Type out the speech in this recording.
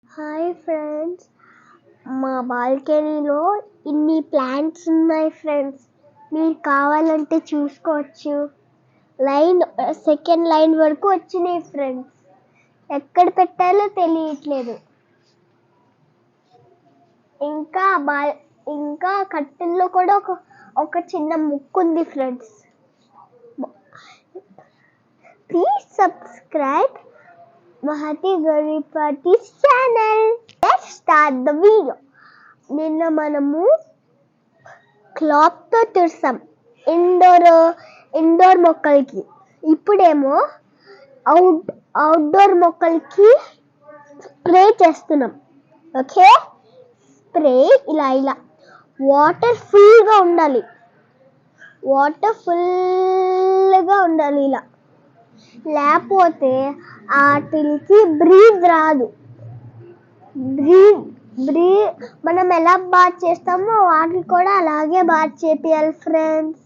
Hi friends, మా బాల్కనీలో ఇన్ని ప్లాంట్స్ ఉన్నాయి ఫ్రెండ్స్. మీరు కావాలంటే చూసుకోవచ్చు. సెకండ్ లైన్ వరకు వచ్చినాయి ఫ్రెండ్స్. ఎక్కడ పెట్టాలో తెలియట్లేదు. ఇంకా కట్టెల్లో కూడా ఒక చిన్న ముక్కు ఉంది friends. Please subscribe Mahati Garipati's channel. Let's start the video. నిన్న మనము క్లాత్ తో తుడిసాం ఇండోర్ మొక్కలకి. ఇప్పుడేమో అవుట్డోర్ మొక్కలకి స్ప్రే చేస్తున్నాం. ఓకే, స్ప్రే ఇలా వాటర్ ఫుల్గా ఉండాలి. ఇలా లేకపోతే వాటికి బ్రీత్ రాదు. మనం ఎలా బాత్ చేస్తామో వాటికి కూడా అలాగే బాత్ చేపియాలి ఫ్రెండ్స్.